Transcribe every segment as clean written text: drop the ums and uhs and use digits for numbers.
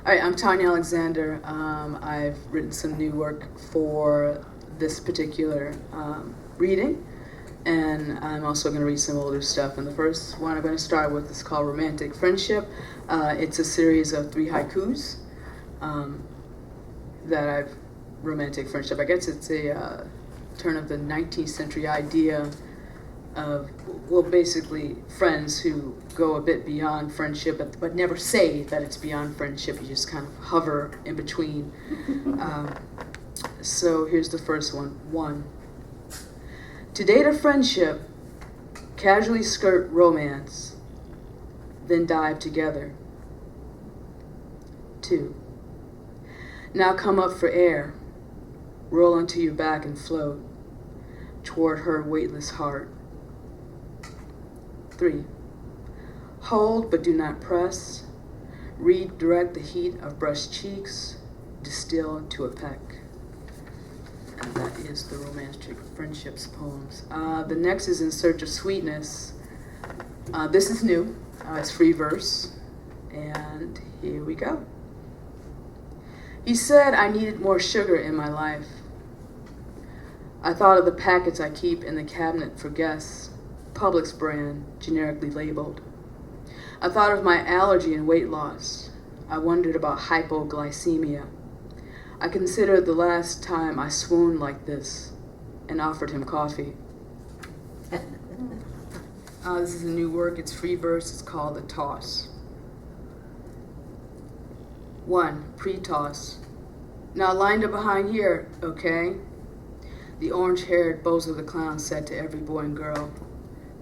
Hi, I'm Tanya Alezander. I've written some new work for this particular reading, and I'm also going to read some older stuff. And the first one I'm going to start with is called Romantic Friendship. It's a series of 3 haikus that I've romantic friendship. I guess it's a turn of the 19th century idea of, well, basically friends who go a bit beyond friendship, but never say that it's beyond friendship. You just kind of hover in between. So here's the first one. 1. To date a friendship, casually skirt romance, then dive together. 2. Now come up for air, roll onto your back and float toward her weightless heart. 3. Hold but do not press. Redirect the heat of brushed cheeks. Distill to a peck. And that is the Romantic Friendships poems. The next is In Search of Sweetness. This is new. It's free verse. And here we go. He said I needed more sugar in my life. I thought of the packets I keep in the cabinet for guests. Publix brand, generically labeled. I thought of my allergy and weight loss. I wondered about hypoglycemia. I considered the last time I swooned like this and offered him coffee. This is a new work. It's free verse. It's called The Toss. 1. Pre-toss. Now lined up behind here, okay? The orange-haired Bozo the Clown said to every boy and girl.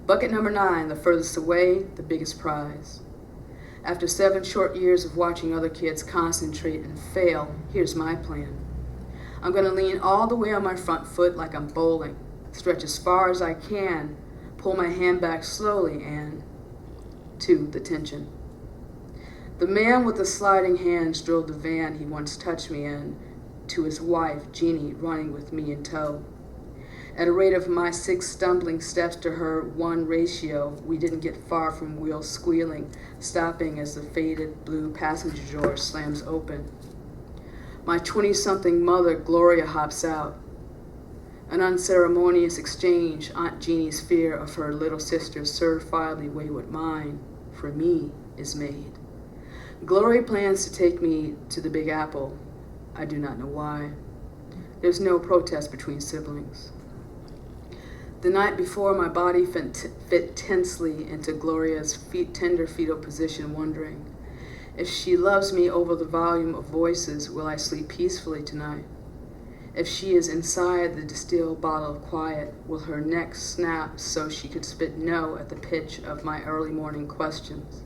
Bucket number 9, the furthest away, the biggest prize. After 7 short years of watching other kids concentrate and fail, here's my plan. I'm going to lean all the way on my front foot like I'm bowling, stretch as far as I can, pull my hand back slowly, and 2. The tension. The man with the sliding hands drove the van he once touched me in to his wife, Jeannie, running with me in tow. At a rate of my 6 stumbling steps to her 1 ratio, we didn't get far from wheels squealing, stopping as the faded blue passenger door slams open. My 20-something mother, Gloria, hops out. An unceremonious exchange, Aunt Jeannie's fear of her little sister's certifiably wayward mind, for me, is made. Gloria plans to take me to the Big Apple. I do not know why. There's no protest between siblings. The night before, my body fit tensely into Gloria's tender fetal position, wondering, if she loves me over the volume of voices, will I sleep peacefully tonight? If she is inside the distilled bottle of quiet, will her neck snap so she could spit no at the pitch of my early morning questions?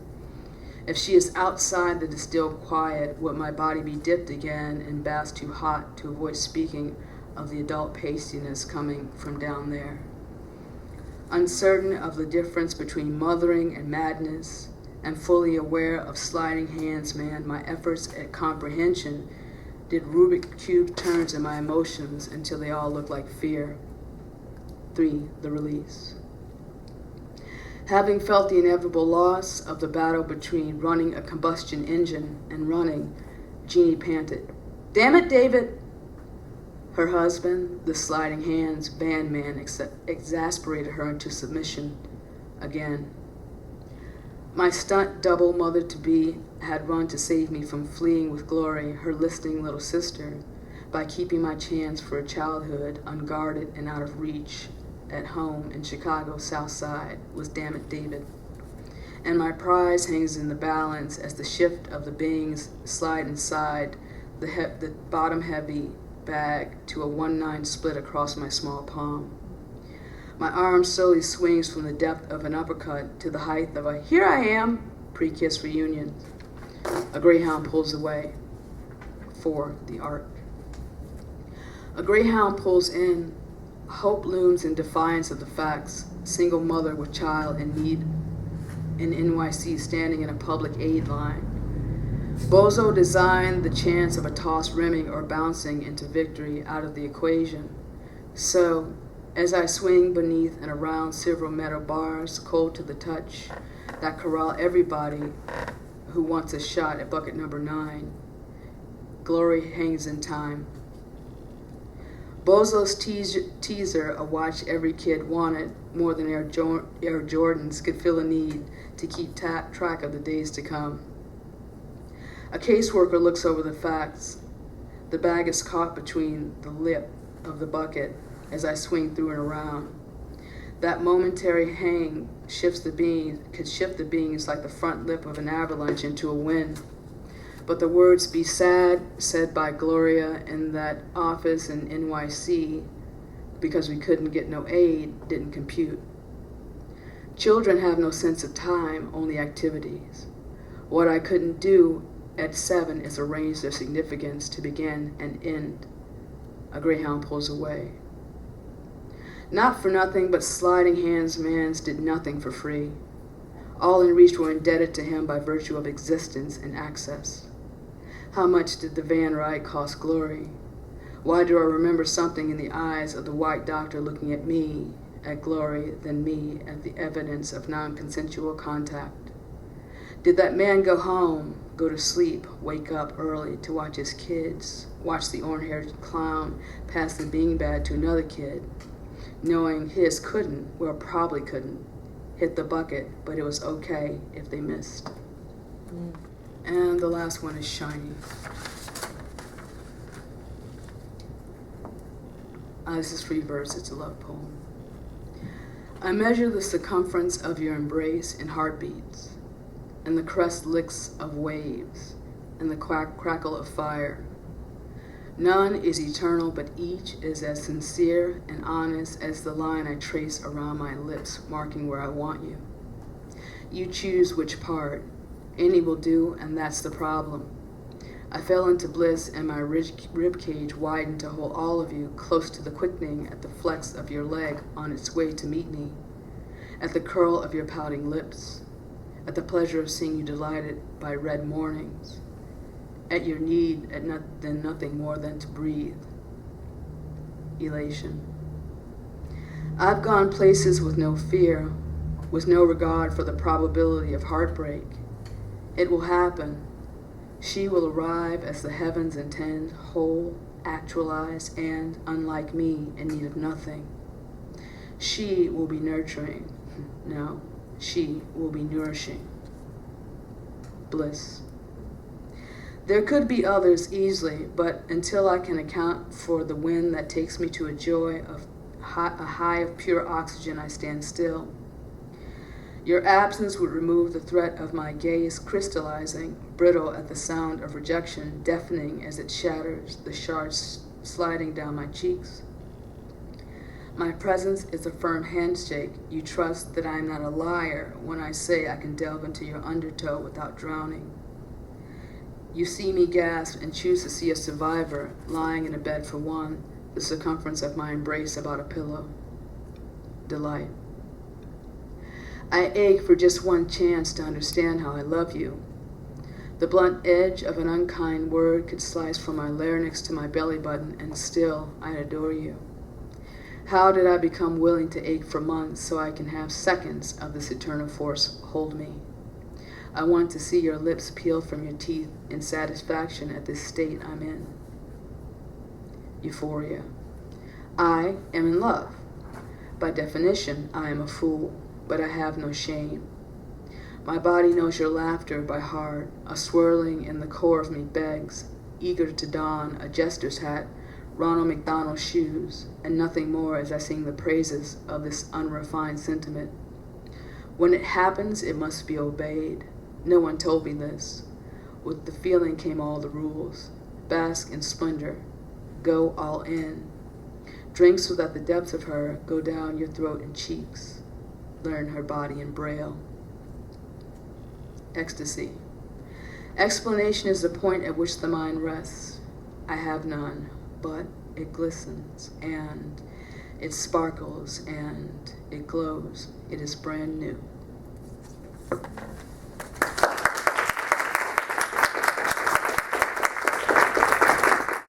If she is outside the distilled quiet, would my body be dipped again in baths too hot to avoid speaking of the adult pastiness coming from down there? Uncertain of the difference between mothering and madness, and fully aware of sliding hands, my efforts at comprehension did Rubik cube turns in my emotions until they all looked like fear. 3. The release. Having felt the inevitable loss of the battle between running a combustion engine and running, Jeannie panted, "Damn it, David!" Her husband, the sliding hands band man, exasperated her into submission again. My stunt double mother-to-be had run to save me from fleeing with Glory, her listening little sister, by keeping my chance for a childhood unguarded and out of reach at home in Chicago's South Side was Damn It, David. And my prize hangs in the balance as the shift of the beings slide inside the bottom-heavy bag to a 1-9 split across my small palm. My arm slowly swings from the depth of an uppercut to the height of a "here I am" pre-kiss reunion. A greyhound pulls away. 4. The arc. A greyhound pulls in. Hope looms in defiance of the facts. Single mother with child in need in NYC standing in a public aid line. Bozo designed the chance of a toss rimming or bouncing into victory out of the equation. So, as I swing beneath and around several metal bars, cold to the touch, that corral everybody who wants a shot at bucket number 9, Glory hangs in time. Bozo's teaser, a watch every kid wanted more than Air Jordans could feel a need to keep track of the days to come. A caseworker looks over the facts. The bag is caught between the lip of the bucket as I swing through and around. That momentary hang could shift the beings like the front lip of an avalanche into a wind. But the words "be sad" said by Gloria in that office in NYC because we couldn't get no aid didn't compute. Children have no sense of time, only activities. What I couldn't do at 7 is arrange their significance to begin and end. A greyhound pulls away. Not for nothing, but sliding hands mans did nothing for free. All in reach were indebted to him by virtue of existence and access. How much did the van ride cost Glory? Why do I remember something in the eyes of the white doctor looking at me, at Glory, then me, at the evidence of non-consensual contact? Did that man go home, go to sleep, wake up early to watch his kids, watch the orange-haired clown pass the beanbag to another kid, knowing his couldn't, well, probably couldn't, hit the bucket, but it was okay if they missed? And the last one is Shiny. This is free verse, it's a love poem. I measure the circumference of your embrace in heartbeats, and the crest licks of waves, and the crackle of fire. None is eternal, but each is as sincere and honest as the line I trace around my lips, marking where I want you. You choose which part. Any will do, and that's the problem. I fell into bliss, and my rib cage widened to hold all of you, close to the quickening at the flex of your leg on its way to meet me, at the curl of your pouting lips, at the pleasure of seeing you delighted by red mornings, at your need at nothing more than to breathe. Elation. I've gone places with no fear, with no regard for the probability of heartbreak. It will happen. She will arrive as the heavens intend, whole, actualized, and, unlike me, in need of nothing. She will be nurturing. No, she will be nourishing. Bliss. There could be others easily, but until I can account for the wind that takes me to a joy of a high of pure oxygen, I stand still. Your absence would remove the threat of my gaze crystallizing, brittle at the sound of rejection, deafening as it shatters, the shards sliding down my cheeks. My presence is a firm handshake. You trust that I am not a liar when I say I can delve into your undertow without drowning. You see me gasp and choose to see a survivor lying in a bed for one, the circumference of my embrace about a pillow. Delight. I ache for just one chance to understand how I love you. The blunt edge of an unkind word could slice from my larynx to my belly button, and still I adore you. How did I become willing to ache for months so I can have seconds of this eternal force hold me? I want to see your lips peel from your teeth in satisfaction at this state I'm in. Euphoria. I am in love. By definition, I am a fool, but I have no shame. My body knows your laughter by heart. A swirling in the core of me begs, eager to don a jester's hat, Ronald McDonald shoes, and nothing more as I sing the praises of this unrefined sentiment. When it happens, it must be obeyed. No one told me this. With the feeling came all the rules. Bask in splendor. Go all in. Drinks without the depth of her go down your throat and cheeks. Learn her body in braille. Ecstasy. Explanation is the point at which the mind rests. I have none, but it glistens, and it sparkles, and it glows. It is brand new.